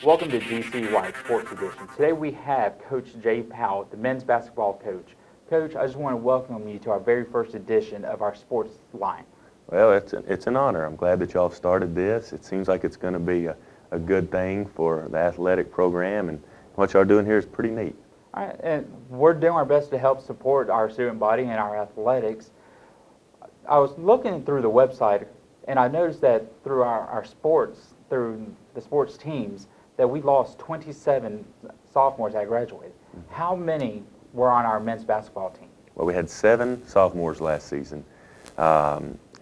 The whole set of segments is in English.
Welcome to GCY Sports Edition. Today we have Coach Powell, the men's basketball coach. Coach, I just want to welcome you to our very first edition of our sports line. Well, it's an honor. I'm glad that y'all started this. It seems like it's going to be a good thing for the athletic program, and what y'all doing here is pretty neat. All right, and we're doing our best to help support our student body and our athletics. I was looking through the website, and I noticed that through our sports, through the sports teams, that we lost 27 sophomores that graduated. Mm-hmm. How many were on our men's basketball team? Well, we had 7 sophomores last season.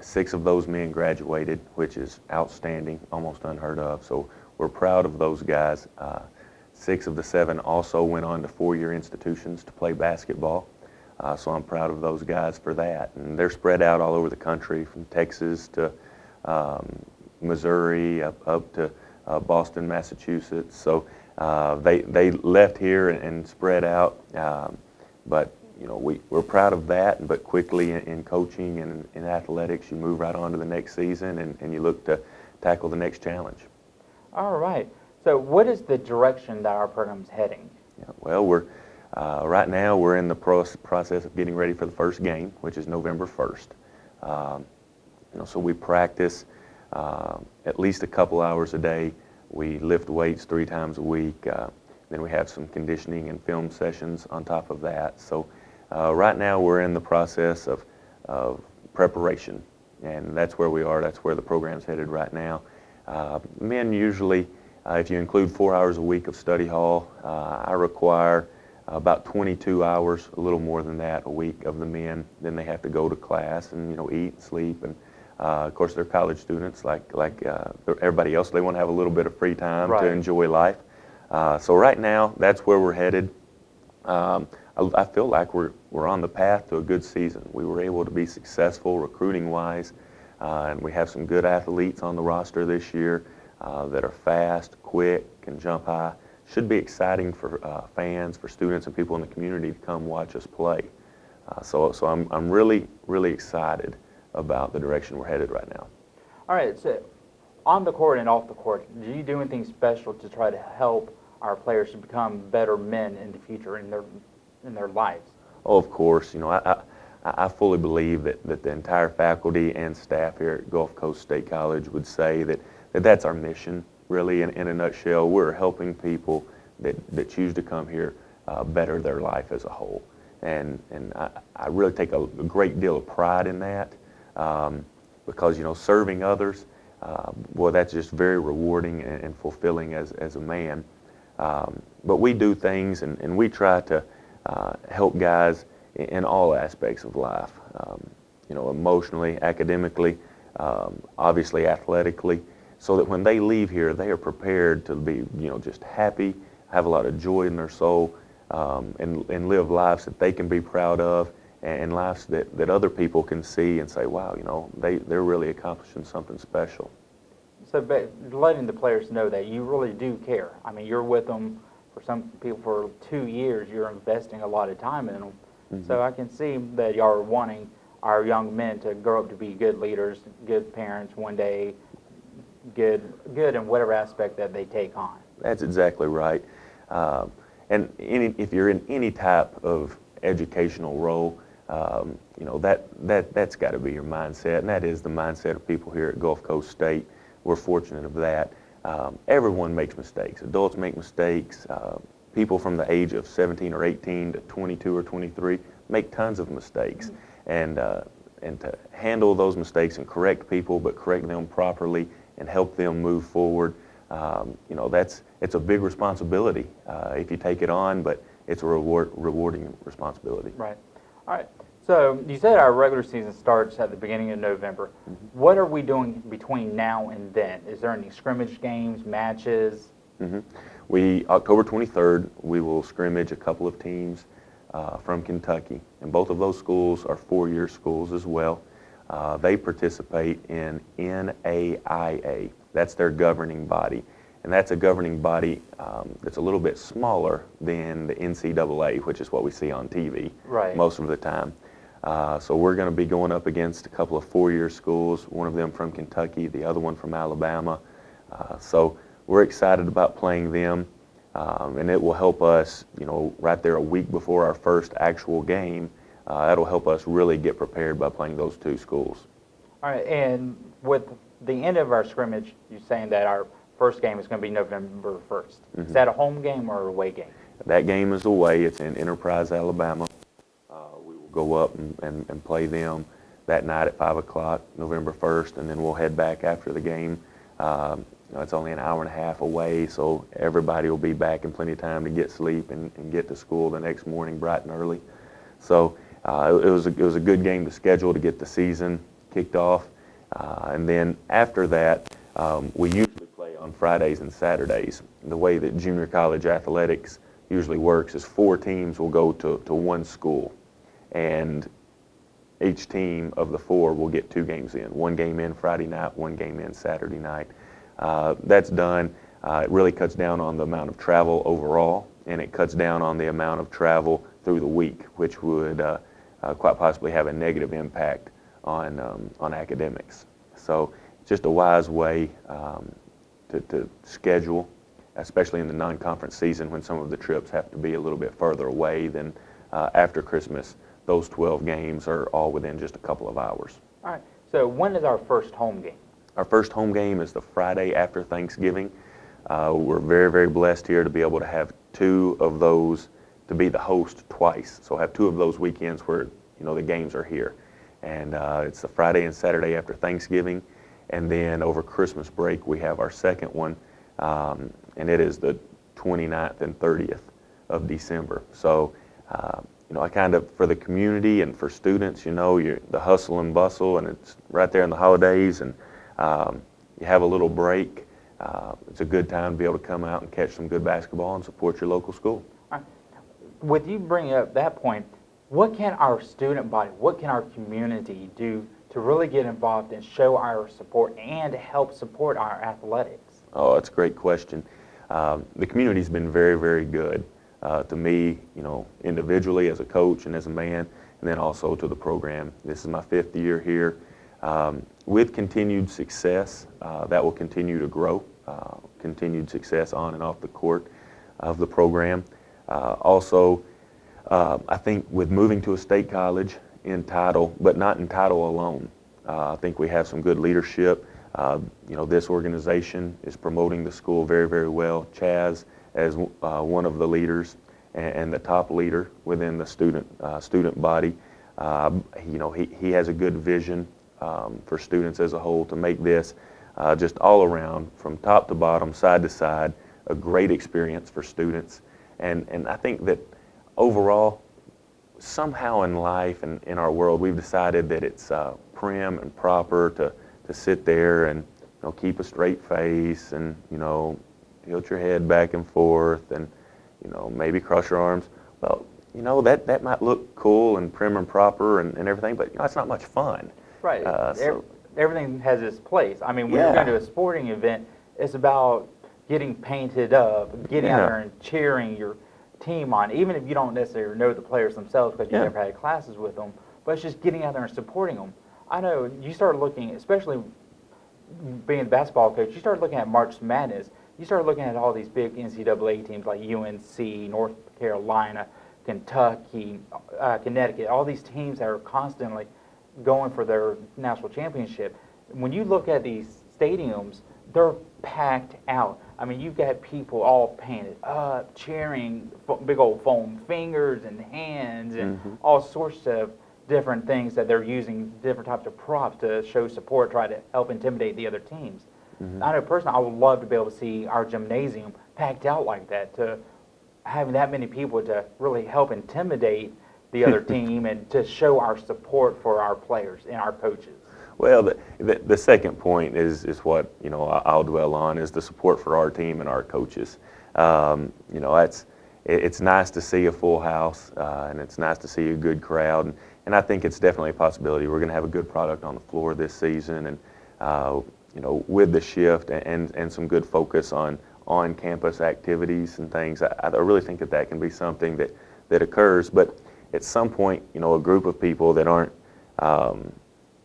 6 of those men graduated, which is outstanding, almost unheard of. So we're proud of those guys. 6 of the 7 also went on to 4-year institutions to play basketball. So I'm proud of those guys for that. And they're spread out all over the country, from Texas to Missouri up to Boston, Massachusetts. So they left here and spread out. But you know, we're proud of that. But quickly in coaching and in athletics, you move right on to the next season and you look to tackle the next challenge. All right. So what is the direction that our program is heading? Yeah, well, we're right now we're in the process of getting ready for the first game, which is November 1st. So we practice at least a couple hours a day. We lift weights 3 times a week. Then we have some conditioning and film sessions on top of that. So right now we're in the process of preparation, and that's where we are. That's where the program's headed right now. Men usually, if you include 4 hours a week of study hall, I require about 22 hours, a little more than that, a week of the men. Then they have to go to class and eat and sleep, and of course they're college students like everybody else. They want to have a little bit of free time to enjoy life. So right now that's where we're headed. I feel like we're on the path to a good season. We were able to be successful recruiting wise, and we have some good athletes on the roster this year that are fast, quick, can jump high. Should be exciting for fans, for students, and people in the community to come watch us play. So I'm really excited about the direction we're headed right now. All right. So on the court and off the court, do you do anything special to try to help our players to become better men in the future in their lives? Oh, of course. I fully believe that the entire faculty and staff here at Gulf Coast State College would say that that's our mission. Really, in a nutshell, we're helping people that choose to come here better their life as a whole. And I really take a great deal of pride in that because, serving others, well, that's just very rewarding and fulfilling as a man. But we do things and we try to help guys in all aspects of life, emotionally, academically, obviously athletically, so that when they leave here, they are prepared to be, just happy, have a lot of joy in their soul, and live lives that they can be proud of, and lives that other people can see and say, wow, they're really accomplishing something special. So letting the players know that you really do care. I mean, you're with them, for some people, for 2 years. You're investing a lot of time in them. Mm-hmm. So I can see that y'all are wanting our young men to grow up to be good leaders, good parents one day, good in whatever aspect that they take on. That's exactly right. And if you're in any type of educational role, that's got to be your mindset, and that is the mindset of people here at Gulf Coast State. We're fortunate of that. Everyone makes mistakes. Adults make mistakes. People from the age of 17 or 18 to 22 or 23 make tons of mistakes. Mm-hmm. And to handle those mistakes and correct people, but correct them properly and help them move forward, it's a big responsibility if you take it on, but it's a rewarding responsibility. Right. All right. So you said our regular season starts at the beginning of November. Mm-hmm. What are we doing between now and then? Is there any scrimmage games, matches? Mm-hmm. October 23rd, we will scrimmage a couple of teams from Kentucky, and both of those schools are 4-year schools as well. They participate in NAIA. That's their governing body. And that's a governing body that's a little bit smaller than the NCAA, which is what we see on TV most of the time. So we're going to be going up against a couple of 4-year schools, one of them from Kentucky, the other one from Alabama. So we're excited about playing them, and it will help us, right there a week before our first actual game. That'll help us really get prepared by playing those two schools. All right, and with the end of our scrimmage, you're saying that our first game is going to be November 1st. Is that a home game or a away game? That game is away. It's in Enterprise, Alabama. We will go up and play them that night at 5 o'clock, November 1st, and then we'll head back after the game. It's only an hour and a half away, so everybody will be back in plenty of time to get sleep and get to school the next morning bright and early. So it was a good game to schedule to get the season kicked off. And then after that, we usually play on Fridays and Saturdays. The way that junior college athletics usually works is 4 teams will go to one school, and each team of the 4 will get 2 games in. 1 game in Friday night, 1 game in Saturday night. That's done. It really cuts down on the amount of travel overall, and it cuts down on the amount of travel through the week, which would quite possibly have a negative impact on academics. So just a wise way to schedule, especially in the non-conference season when some of the trips have to be a little bit further away than after Christmas. Those 12 games are all within just a couple of hours. All right. So when is our first home game? Our first home game is the Friday after Thanksgiving. We're very, very blessed here to be able to have 2 of those, to be the host twice. So have 2 of those weekends where the games are here. And it's the Friday and Saturday after Thanksgiving. And then over Christmas break, we have our second one, and it is the 29th and 30th of December. So, I kind of, for the community and for students, the hustle and bustle, and it's right there in the holidays, and you have a little break. It's a good time to be able to come out and catch some good basketball and support your local school. With you bringing up that point, what can our student body, what can our community do to really get involved and show our support and help support our athletics? Oh, that's a great question. The community's been very, very good to me, individually as a coach and as a man, and then also to the program. This is my 5th year here. With continued success, that will continue to grow, continued success on and off the court of the program. Also, I think with moving to a state college in title, but not in title alone, I think we have some good leadership. This organization is promoting the school very, very well. Chaz, as one of the leaders and the top leader within the student body, he has a good vision for students as a whole to make this just all around, from top to bottom, side to side, a great experience for students. And I think that overall, somehow in life and in our world, we've decided that it's prim and proper to sit there and keep a straight face and tilt your head back and forth and maybe cross your arms. Well, that might look cool and prim and proper and everything, but it's not much fun. Right. Everything has its place. I mean, when you're going to a sporting event, it's about getting painted up, getting out there and cheering your team on, even if you don't necessarily know the players themselves because you never had classes with them, but it's just getting out there and supporting them. I know you start looking, especially being a basketball coach, you start looking at March Madness. You start looking at all these big NCAA teams like UNC, North Carolina, Kentucky, Connecticut, all these teams that are constantly going for their national championship. When you look at these stadiums, they're packed out. I mean, you've got people all painted up, cheering, big old foam fingers and hands and all sorts of different things that they're using, different types of props to show support, try to help intimidate the other teams. I know personally, I would love to be able to see our gymnasium packed out like that, to having that many people to really help intimidate the other team and to show our support for our players and our coaches. Well, the second point is what I'll dwell on, is the support for our team and our coaches. It's nice to see a full house and it's nice to see a good crowd, and I think it's definitely a possibility. We're going to have a good product on the floor this season, and with the shift and some good focus on campus activities and things, I really think that can be something that occurs. But at some point, a group of people that aren't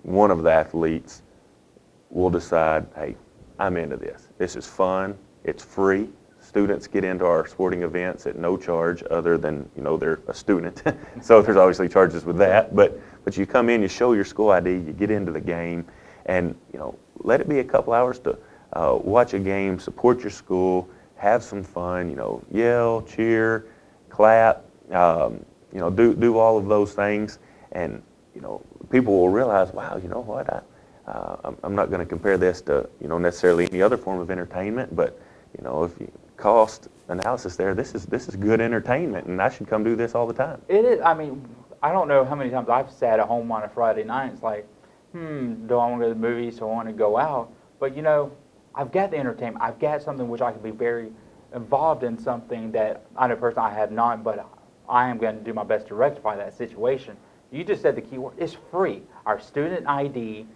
one of the athletes will decide, hey, I'm into this. This is fun. It's free. Students get into our sporting events at no charge other than, they're a student. So there's obviously charges with that. But you come in, you show your school ID, you get into the game, and, let it be a couple hours to watch a game, support your school, have some fun, yell, cheer, clap, do all of those things. And, people will realize, wow, you know what, I'm not going to compare this to, necessarily any other form of entertainment, but, if you cost analysis there, this is good entertainment, and I should come do this all the time. It is. I mean, I don't know how many times I've sat at home on a Friday night. It's like, do I want to go to the movies? Do I want to go out? But I've got the entertainment. I've got something which I can be very involved in, something that I know personally I have not, but I am going to do my best to rectify that situation. You just said the key word. It's free. Our student ID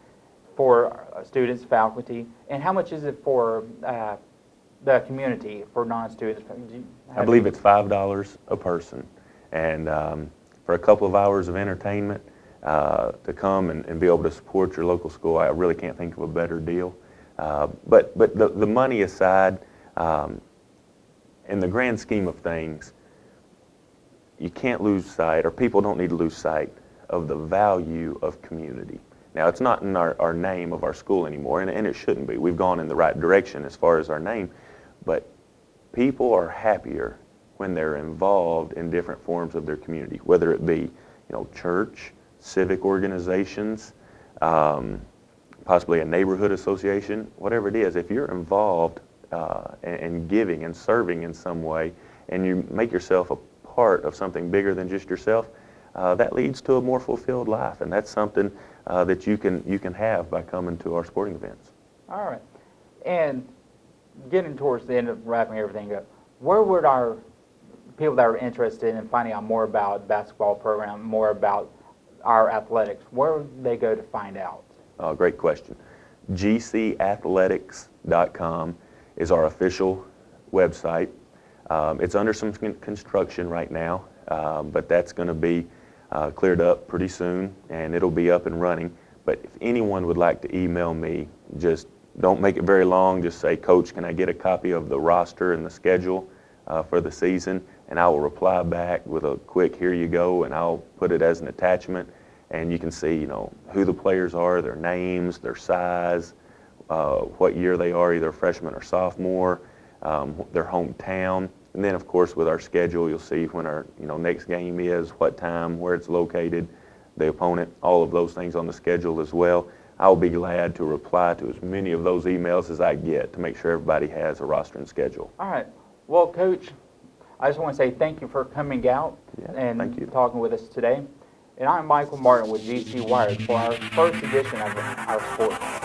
for students, faculty, and how much is it for the community, for non-students? I believe it's $5 a person, and for a couple of hours of entertainment, to come and be able to support your local school, I really can't think of a better deal. But the money aside, in the grand scheme of things, you can't lose sight, or people don't need to lose sight of the value of community. Now, it's not in our name of our school anymore, and it shouldn't be. We've gone in the right direction as far as our name, but people are happier when they're involved in different forms of their community, whether it be, church, civic organizations, possibly a neighborhood association, whatever it is. If you're involved in giving and serving in some way, and you make yourself a part of something bigger than just yourself, that leads to a more fulfilled life, and that's something that you can have by coming to our sporting events. All right. And getting towards the end of wrapping everything up, where would our people that are interested in finding out more about the basketball program, more about our athletics, where would they go to find out? Great question. GCathletics.com is our official website. It's under some construction right now, but that's going to be cleared up pretty soon, and it'll be up and running. But if anyone would like to email me, just don't make it very long. Just say, Coach, can I get a copy of the roster and the schedule for the season? And I will reply back with a quick, here you go, and I'll put it as an attachment. And you can see, who the players are, their names, their size, what year they are, either freshman or sophomore, their hometown. And then, of course, with our schedule, you'll see when our next game is, what time, where it's located, the opponent, all of those things on the schedule as well. I'll be glad to reply to as many of those emails as I get to make sure everybody has a roster and schedule. All right. Well, Coach, I just want to say thank you for coming out and talking with us today. And I'm Michael Martin with GC Wired for our first edition of our Sports.